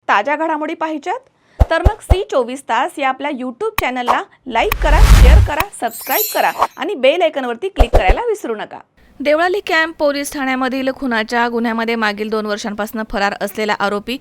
ताज्या घडामोडी पाहिजेत तर मग C24 तास या आपल्या YouTube चॅनलला लाईक करा, शेअर करा, सबस्क्राइब करा आणि बेल आयकॉनवरती क्लिक करायला विसरू नका। देवळाली कॅम्प पोलीस ठाण्यामधील खुनाच्या गुन्ह्यामध्ये मागील 2 वर्षांपासून फरार असलेला आरोपी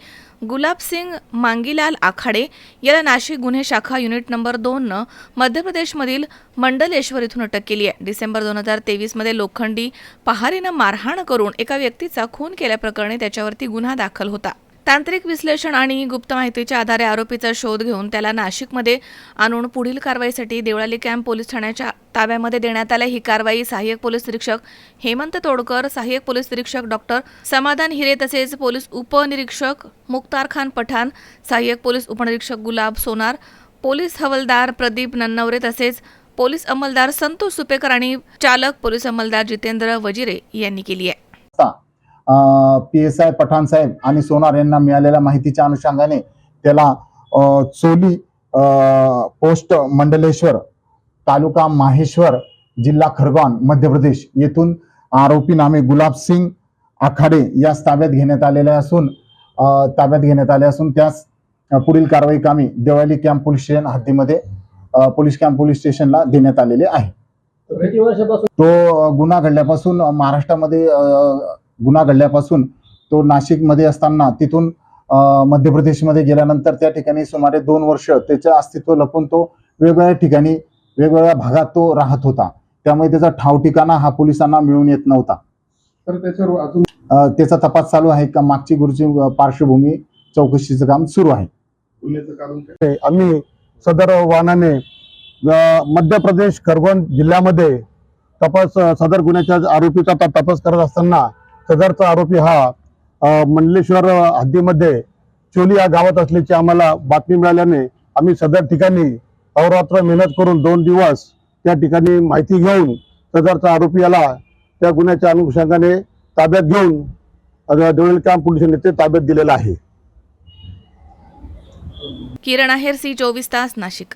गुलाबसिंग मांगीलाल आखाडे याला नाशिक गुन्हे शाखा युनिट नंबर 2 न मध्य प्रदेशमधील मंडलेश्वर इथून अटक केली आहे। डिसेंबर 2023 मध्ये लोखंडी पहारीनं मारहाण करून एका व्यक्तीचा खून केल्याप्रकरणी त्याच्यावरती गुन्हा दाखल होता। तांत्रिक विश्लेषण आणि गुप्त माहितीच्या आधारे आरोपीचा शोध घेऊन त्याला नाशिकमध्ये आणून पुढील कारवाईसाठी देवळाली कॅम्प पोलीस ठाण्याच्या ताब्यामध्ये देण्यात आली। ही कारवाई सहाय्यक पोलीस निरीक्षक हेमंत तोडकर, सहाय्यक पोलीस निरीक्षक डॉक्टर समाधान हिरे तसेच पोलीस उपनिरीक्षक मुख्तार खान पठाण, सहाय्यक पोलीस उपनिरीक्षक गुलाब सोनार, पोलीस हवालदार प्रदीप नन्नवरे तसेच पोलीस अंमलदार संतोष सुपेकर आणि चालक पोलीस अंमलदार जितेंद्र वजिरे यांनी केली आहे। PSI पठाण साहेब आणि सोनार यांना मिळालेल्या माहितीच्या अनुषंगाने त्याला चोली पोस्ट मंडलेश्वर तालुका माहेश्वर जिल्हा खरगोन मध्य प्रदेश येथून आरोपी नामे गुलाबसिंग आखाडे यास ताब्यात घेण्यात आले असून त्यास पुढील कारवाई कामी देवळाली कॅम्प पोलीस स्टेशन हद्दीमध्ये पोलीस स्टेशनला देण्यात आलेले आहे। तो गुन्हा घडल्यापासून महाराष्ट्रामध्ये गुन्हा घडल्यापासून तो नाशिकमध्ये असताना तिथून मध्य प्रदेशमध्ये गेल्यानंतर त्या ठिकाणी सुमारे 2 वर्ष त्याचे अस्तित्व लपून तो वेगवेगळ्या ठिकाणी वेगवेगळ्या भागात तो राहत होता। त्यामुळे त्याचा ठाव ठिकाणा हा पोलिसांना मिळून येत नव्हता। तर त्याच्यावर अजून त्याचा तपास चालू आहे का मागची गुरुची पार्श्वभूमी चौकशीचं काम सुरू आहे। गुन्ह्याचं कारण काय? आम्ही सदर वाहनाने मध्य प्रदेश खरगोन जिल्ह्यामध्ये सदर गुन्ह्याच्या आरोपीचा तपास करत असताना सदरचा आरोपी हा मंडलेश्वर हद्दीमध्ये चोली या गावात असल्याची आम्हाला बातमी मिळाल्याने आम्ही सदर ठिकाणी अहोरात्र मेहनत करून 2 दिवस त्या ठिकाणी माहिती घेऊन सदरचा आरोपी याला त्या गुन्ह्याच्या अनुषंगाने ताब्यात घेऊन देवळाली कॅम्प पोलीस ठाण्यात ताब्यात दिलेला आहे। किरण आहेर, C24 तास, नाशिक।